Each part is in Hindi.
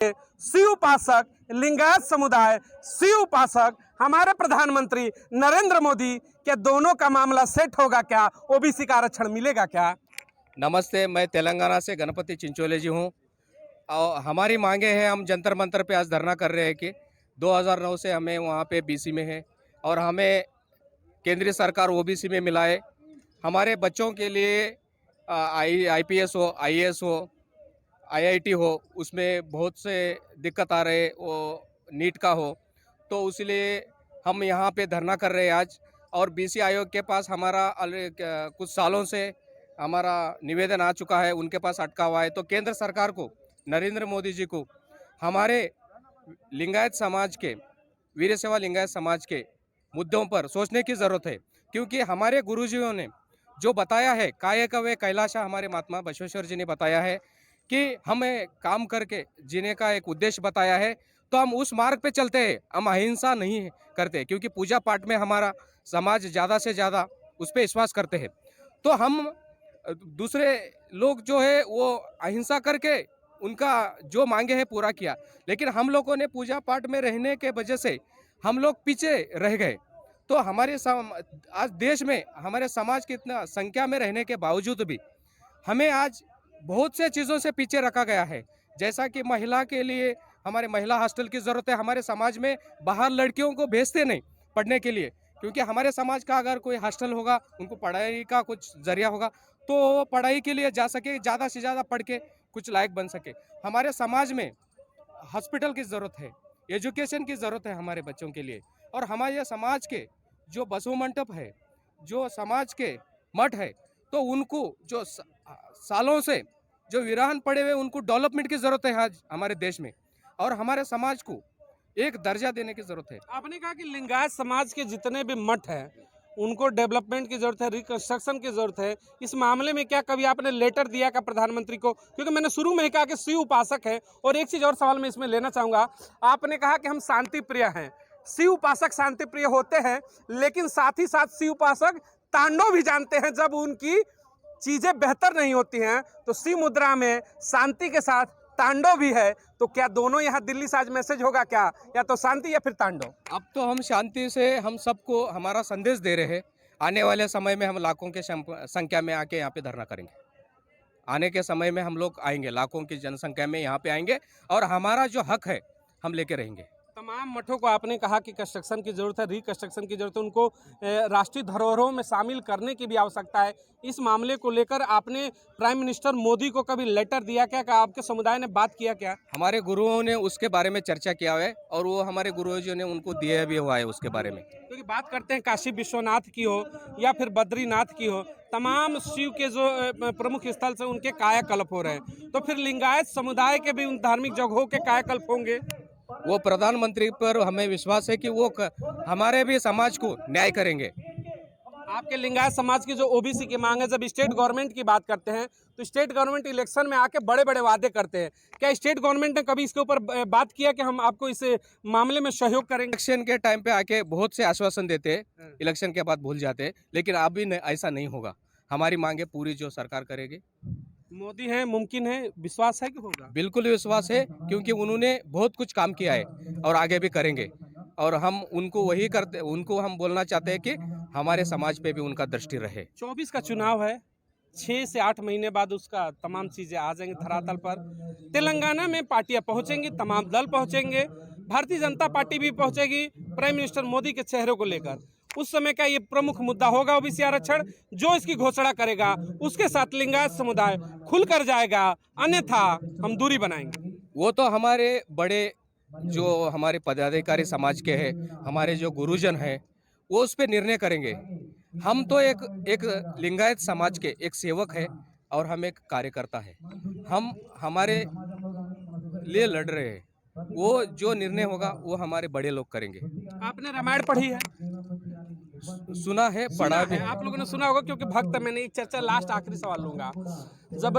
शिव उपासक लिंगायत समुदाय, शिव उपासक हमारे प्रधानमंत्री नरेंद्र मोदी के दोनों का मामला सेट होगा क्या? ओबीसी का आरक्षण मिलेगा क्या? नमस्ते, मैं तेलंगाना से गणपति चिंचोले जी हूँ। और हमारी मांगे हैं, हम जंतर मंतर पे आज धरना कर रहे हैं कि 2009 से हमें वहाँ पे बीसी में है और हमें केंद्रीय सरकार ओबीसी में मिलाए। हमारे बच्चों के लिए आईपीएस हो, आईएएस हो, आईआईटी हो, उसमें बहुत से दिक्कत आ रहे, वो नीट का हो, तो इसलिए हम यहाँ पे धरना कर रहे हैं आज। और बीसी आयोग के पास हमारा कुछ सालों से हमारा निवेदन आ चुका है, उनके पास अटका हुआ है। तो केंद्र सरकार को, नरेंद्र मोदी जी को हमारे लिंगायत समाज के, वीर सेवा लिंगायत समाज के मुद्दों पर सोचने की ज़रूरत है, क्योंकि हमारे गुरुजियों ने जो बताया है, कायकवे कैलाशा, हमारे महात्मा बसवेश्वर जी ने बताया है कि हमें काम करके जीने का एक उद्देश्य बताया है, तो हम उस मार्ग पे चलते हैं। हम अहिंसा नहीं करते, क्योंकि पूजा पाठ में हमारा समाज ज़्यादा से ज़्यादा उस पर विश्वास करते हैं। तो हम दूसरे लोग जो है वो अहिंसा करके उनका जो मांगे है पूरा किया, लेकिन हम लोगों ने पूजा पाठ में रहने के वजह से हम लोग पीछे रह गए। तो हमारे आज देश में हमारे समाज की इतना संख्या में रहने के बावजूद भी हमें आज बहुत से चीज़ों से पीछे रखा गया है। जैसा कि महिला के लिए हमारे महिला हॉस्टल की ज़रूरत है। हमारे समाज में बाहर लड़कियों को भेजते नहीं पढ़ने के लिए, क्योंकि हमारे समाज का अगर कोई हॉस्टल होगा, उनको पढ़ाई का कुछ जरिया होगा, तो वो पढ़ाई के लिए जा सके, ज़्यादा से ज़्यादा पढ़ के कुछ लायक बन सके। हमारे समाज में हॉस्पिटल की ज़रूरत है, एजुकेशन की ज़रूरत है हमारे बच्चों के लिए। और हमारे समाज के जो बसु मंडप है, जो समाज के मठ है, तो उनको जो सालों से जो वीरान पड़े हुए, उनको डेवलपमेंट की ज़रूरत है आज हमारे देश में, और हमारे समाज को एक दर्जा देने की ज़रूरत है। आपने कहा कि लिंगायत समाज के जितने भी मठ हैं उनको डेवलपमेंट की जरूरत है, रिकंस्ट्रक्शन की जरूरत है। इस मामले में क्या कभी आपने लेटर दिया का प्रधानमंत्री को? क्योंकि मैंने शुरू में ही कहा कि शिव उपासक है। और एक चीज और सवाल मैं इसमें लेना चाहूंगा, आपने कहा कि हम शांति प्रिय हैं। शिव उपासक शांति प्रिय होते हैं, लेकिन साथ ही साथ शिव उपासक तांडव भी जानते हैं। जब उनकी चीजें बेहतर नहीं होती हैं तो शिव मुद्रा में शांति के साथ तांडव भी है। तो क्या दोनों यहाँ दिल्ली से आज मैसेज होगा क्या, या तो शांति या फिर तांडव? अब तो हम शांति से हम सबको हमारा संदेश दे रहे हैं। आने वाले समय में हम लाखों के संख्या में आके यहाँ पे धरना करेंगे। आने के समय में हम लोग आएंगे, लाखों की जनसंख्या में यहाँ पे आएंगे, और हमारा जो हक है हम लेके रहेंगे। तमाम मठों को आपने कहा कि कंस्ट्रक्शन की जरूरत है, रिकंस्ट्रक्शन की जरूरत है, उनको राष्ट्रीय धरोहरों में शामिल करने की भी आवश्यकता है। इस मामले को लेकर आपने प्राइम मिनिस्टर मोदी को कभी लेटर दिया क्या? आपके समुदाय ने बात किया क्या? हमारे गुरुओं ने उसके बारे में चर्चा किया है, और वो हमारे गुरुओं ने उनको दिया भी हुआ है उसके बारे में। क्योंकि बात करते हैं काशी विश्वनाथ की हो या फिर बद्रीनाथ की हो, तमाम शिव के जो प्रमुख स्थल से उनके कायाकल्प हो रहे हैं, तो फिर लिंगायत समुदाय के भी उन धार्मिक जगहों के कायाकल्प होंगे। वो प्रधानमंत्री पर हमें विश्वास है कि वो हमारे भी समाज को न्याय करेंगे। आपके लिंगायत समाज की जो ओबीसी की मांग है, जब स्टेट गवर्नमेंट की बात करते हैं तो स्टेट गवर्नमेंट इलेक्शन में आके बड़े बड़े वादे करते हैं। क्या स्टेट गवर्नमेंट ने कभी इसके ऊपर बात किया कि हम आपको इस मामले में सहयोग करेंगे? इलेक्शन के टाइम पे आके बहुत से आश्वासन देते हैं, इलेक्शन के बाद भूल जाते हैं, लेकिन अभी ऐसा नहीं होगा। हमारी मांगे पूरी जो सरकार करेगी। मोदी हैं, मुमकिन है, विश्वास है कि होगा? बिल्कुल विश्वास है, क्योंकि उन्होंने बहुत कुछ काम किया है और आगे भी करेंगे, और हम उनको वही करते, उनको हम बोलना चाहते हैं कि हमारे समाज पे भी उनका दृष्टि रहे। 24 का चुनाव है, 6 से 8 महीने बाद उसका तमाम चीजें आ जाएंगी धरातल पर। तेलंगाना में पार्टियां पहुंचेंगी, तमाम दल पहुंचेंगे, भारतीय जनता पार्टी भी पहुंचेगी प्राइम मिनिस्टर मोदी के चेहरे को लेकर। उस समय का ये प्रमुख मुद्दा होगा ओबीसी आरक्षण। जो इसकी घोषणा करेगा उसके साथ लिंगायत समुदाय खुलकर जाएगा, अन्यथा हम दूरी बनाएंगे। वो तो हमारे बड़े जो हमारे पदाधिकारी समाज के हैं, हमारे जो गुरुजन हैं, वो उस पर निर्णय करेंगे। हम तो एक लिंगायत समाज के एक सेवक है, और हम एक कार्यकर्ता है। हम हमारे लिए लड़ रहे हैं। वो जो निर्णय होगा वो हमारे बड़े लोग करेंगे। आपने रामायण पढ़ी है? सुना है, पढ़ा भी। आप लोगों ने सुना होगा, क्योंकि भक्त मैंने एक चर्चा लास्ट आखिरी सवाल लूंगा। जब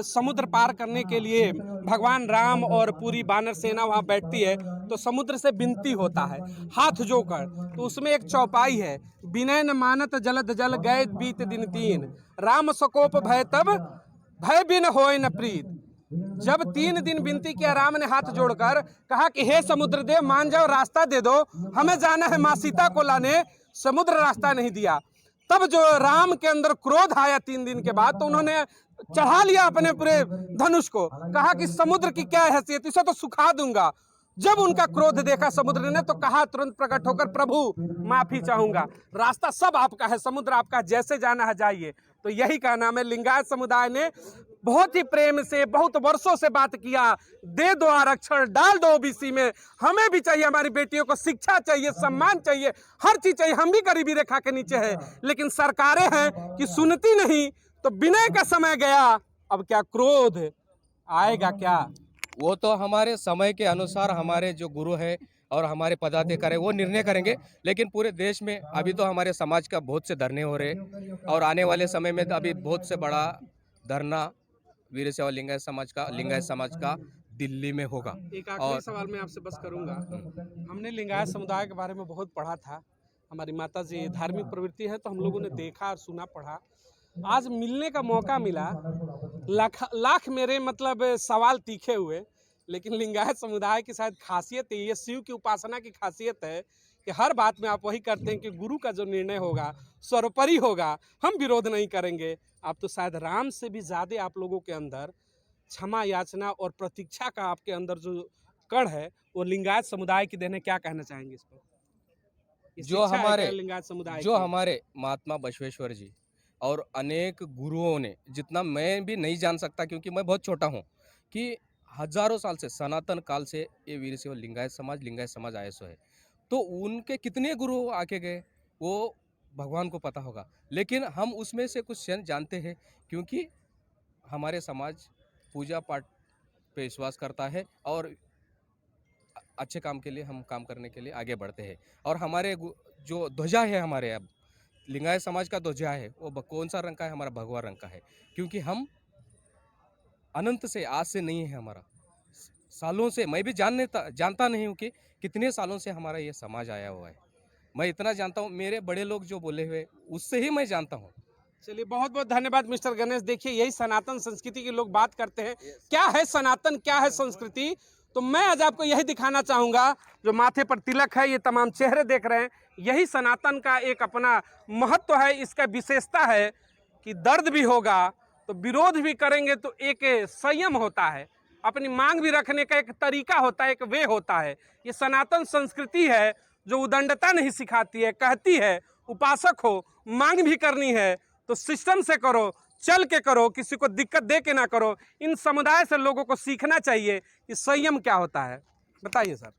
समुद्र पार करने के लिए भगवान राम और पूरी वानर सेना वहां बैठती है तो समुद्र से विनती होता है हाथ जोड़कर, तो उसमें एक चौपाई है, विनय न मानत जलद जल गए बीत दिन तीन, राम सकोप भय तब भय बिन होय न प्रीत। जब 3 दिन विनती किया राम ने हाथ जोड़कर, कहा कि हे समुद्र देव मान जाओ, रास्ता दे दो, हमें जाना है माँ सीता को लाने, समुद्र रास्ता नहीं दिया। तब जो राम के अंदर क्रोध आया 3 दिन के बाद, तो उन्होंने चढ़ा लिया अपने पूरे धनुष को, कहा कि समुद्र की क्या हैसियत, इसे तो सुखा दूंगा। जब उनका क्रोध देखा समुद्र ने, तो कहा तुरंत प्रकट होकर, प्रभु माफी चाहूंगा, रास्ता सब आपका है, समुद्र आपका, जैसे जाना है जाइए। तो यही का नाम है, लिंगायत समुदाय ने बहुत ही प्रेम से, बहुत वर्षों से बात किया, दे दो आरक्षण, डाल दो ओबीसी में, हमें भी चाहिए, हमारी बेटियों को शिक्षा चाहिए, सम्मान चाहिए, हर चीज चाहिए, हम भी गरीबी रेखा के नीचे है, लेकिन सरकारें हैं कि सुनती नहीं। तो विनय का समय गया, अब क्या क्रोध आएगा क्या? वो तो हमारे समय के अनुसार हमारे जो गुरु है और हमारे पदाधिकारी वो निर्णय करेंगे। लेकिन पूरे देश में अभी तो हमारे समाज का बहुत से धरने हो रहे, और आने वाले समय में तो अभी बहुत से बड़ा धरना वीर शैव लिंगायत समाज का दिल्ली में होगा। एक आखिरी सवाल मैं आपसे बस करूंगा, हमने लिंगायत समुदाय के बारे में बहुत पढ़ा था, हमारी माता जी धार्मिक प्रवृत्ति है, तो हम लोगों ने देखा और सुना पढ़ा, आज मिलने का मौका मिला, लाख लाख मेरे मतलब सवाल तीखे हुए, लेकिन लिंगायत समुदाय की शायद खासियत है, ये शिव की उपासना की खासियत है कि हर बात में आप वही करते हैं कि गुरु का जो निर्णय होगा सर्वोपरि होगा, हम विरोध नहीं करेंगे। आप तो शायद राम से भी ज़्यादा आप लोगों के अंदर क्षमा याचना और प्रतीक्षा का आपके अंदर जो कण है, वो लिंगायत समुदाय की देने, क्या कहना चाहेंगे इस पर? ये जो शिक्षा है हमारे क्या लिंगायत समुदाय जो की? हमारे महात्मा बसवेश्वर जी और अनेक गुरुओं ने, जितना मैं भी नहीं जान सकता क्योंकि मैं बहुत छोटा हूँ, कि हजारों साल से सनातन काल से ये वीर शैव लिंगायत समाज आया सो है। तो उनके कितने गुरु आके गए वो भगवान को पता होगा, लेकिन हम उसमें से कुछ चंद जानते हैं, क्योंकि हमारे समाज पूजा पाठ पे विश्वास करता है और अच्छे काम के लिए हम काम करने के लिए आगे बढ़ते हैं। और हमारे जो ध्वजा है, हमारे अब लिंगायत समाज का ध्वजा है, वो कौन सा रंग का है? हमारा भगवा रंग का है, क्योंकि हम अनंत से, आज से नहीं है, हमारा सालों से, मैं भी जानता नहीं हूँ कि कितने सालों से हमारा ये समाज आया हुआ है। मैं इतना जानता हूँ, मेरे बड़े लोग जो बोले हुए उससे ही मैं जानता हूँ। चलिए, बहुत बहुत धन्यवाद मिस्टर गणेश। देखिए, यही सनातन संस्कृति के लोग बात करते हैं, क्या है सनातन, क्या है संस्कृति। तो मैं आज आपको यही दिखाना चाहूंगा, जो माथे पर तिलक है, ये तमाम चेहरे देख रहे हैं, यही सनातन का एक अपना महत्व है। इसका विशेषता है कि दर्द भी होगा तो विरोध भी करेंगे तो एक संयम होता है, अपनी मांग भी रखने का एक तरीका होता है, एक वे होता है। ये सनातन संस्कृति है जो उदंडता नहीं सिखाती है, कहती है उपासक हो, मांग भी करनी है तो सिस्टम से करो, चल के करो, किसी को दिक्कत दे के ना करो। इन समुदाय से लोगों को सीखना चाहिए कि संयम क्या होता है। बताइए सर,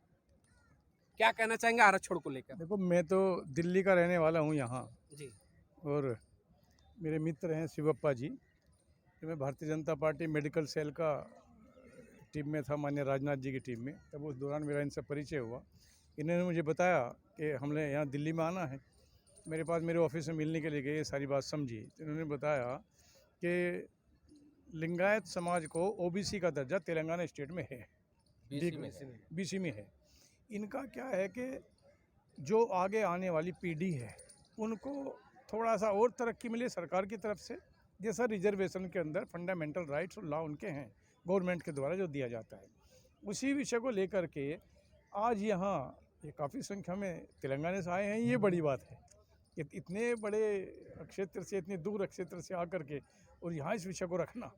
क्या कहना चाहेंगे आरक्षण को लेकर? देखो, मैं तो दिल्ली का रहने वाला हूँ यहाँ, जी और मेरे मित्र हैं शिवप्पा जी। तो मैं Bharatiya Janata party medical cell का टीम में था, माननीय राजनाथ जी की टीम में। तब उस दौरान मेरा इनसे परिचय हुआ। इन्होंने मुझे बताया कि हमने यहाँ दिल्ली में आना है, मेरे पास मेरे ऑफिस में मिलने के लिए गए, ये सारी बात समझी। तो इन्होंने बताया कि लिंगायत समाज को ओबीसी का दर्जा तेलंगाना स्टेट में है, बीसी में है। इनका क्या है कि जो आगे आने वाली पीढ़ी है उनको थोड़ा सा और तरक्की मिले सरकार की तरफ से, जैसा रिजर्वेशन के अंदर फंडामेंटल राइट्स और लॉ उनके हैं गवर्नमेंट के द्वारा जो दिया जाता है। उसी विषय को लेकर के आज यहाँ ये काफ़ी संख्या में तेलंगाना से आए हैं। ये बड़ी बात है कि इतने बड़े क्षेत्र से, इतने दूर क्षेत्र से आकर के और यहाँ इस विषय को रखना,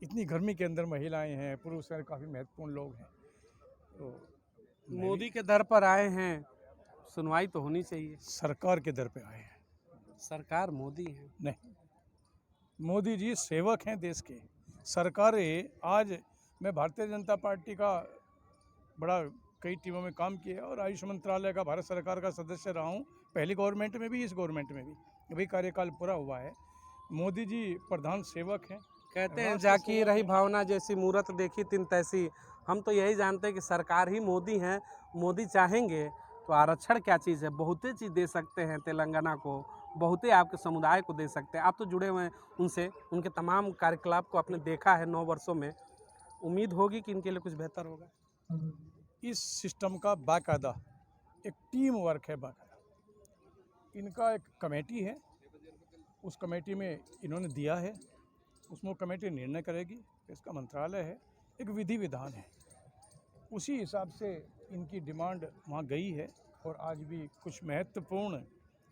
इतनी गर्मी के अंदर महिलाएं हैं, पुरुष हैं, काफ़ी महत्वपूर्ण लोग हैं। तो मोदी के दर पर आए हैं, सुनवाई तो होनी चाहिए। सरकार के दर पे आए हैं, सरकार मोदी है। नहीं, मोदी जी सेवक हैं देश के। सरकारें, आज मैं भारतीय जनता पार्टी का बड़ा कई टीमों में काम किया और आयुष मंत्रालय का भारत सरकार का सदस्य रहा हूँ, पहली गवर्नमेंट में भी, इस गवर्नमेंट में भी। अभी कार्यकाल पूरा हुआ है। मोदी जी प्रधान सेवक हैं। कहते हैं जाकी रही भावना जैसी मूरत देखी तिन तैसी। हम तो यही जानते हैं कि सरकार ही मोदी है। मोदी चाहेंगे तो आरक्षण क्या चीज़ है, बहुते चीज़ दे सकते हैं तेलंगाना को, बहुते आपके समुदाय को दे सकते हैं। आप तो जुड़े हुए हैं उनसे, उनके तमाम कार्यकलाप को आपने देखा है 9 वर्षों में। उम्मीद होगी कि इनके लिए कुछ बेहतर होगा। इस सिस्टम का बाकायदा एक टीम वर्क है, बाकायदा इनका एक कमेटी है, उस कमेटी में इन्होंने दिया है, उसमें कमेटी निर्णय करेगी। इसका मंत्रालय है, एक विधि विधान है, उसी हिसाब से इनकी डिमांड वहाँ गई है और आज भी कुछ महत्वपूर्ण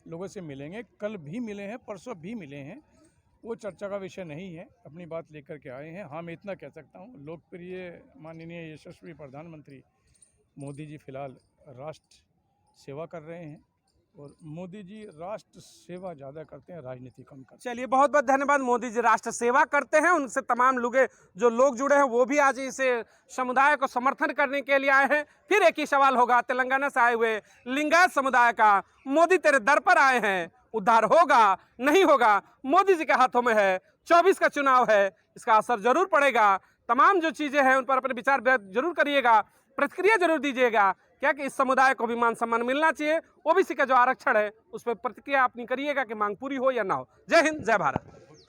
लोगों से मिलेंगे, कल भी मिले हैं, परसों भी मिले हैं, वो चर्चा का विषय नहीं है, अपनी बात लेकर के आए हैं। हाँ, मैं इतना कह सकता हूँ, लोकप्रिय माननीय यशस्वी प्रधानमंत्री मोदी जी फिलहाल राष्ट्र सेवा कर रहे हैं और मोदी जी राष्ट्र सेवा ज़्यादा करते हैं, राजनीति कम करते हैं। चलिए, बहुत बहुत धन्यवाद। मोदी जी राष्ट्र सेवा करते हैं, उनसे तमाम लोग जुड़े हैं वो भी आज इस समुदाय को समर्थन करने के लिए आए हैं। फिर एक ही सवाल होगा तेलंगाना से आए हुए लिंगायत समुदाय का, मोदी तेरे दर पर आए हैं, उद्धार होगा नहीं होगा मोदी जी के हाथों में है। 24 का चुनाव है, इसका असर जरूर पड़ेगा। तमाम जो चीजें हैं उन पर अपने विचार व्यक्त जरूर करिएगा, प्रतिक्रिया जरूर दीजिएगा, क्या कि इस समुदाय को भी मान सम्मान मिलना चाहिए। ओबीसी का जो आरक्षण है उस पर प्रतिक्रिया अपनी करिएगा कि मांग पूरी हो या ना हो। जय हिंद, जय भारत।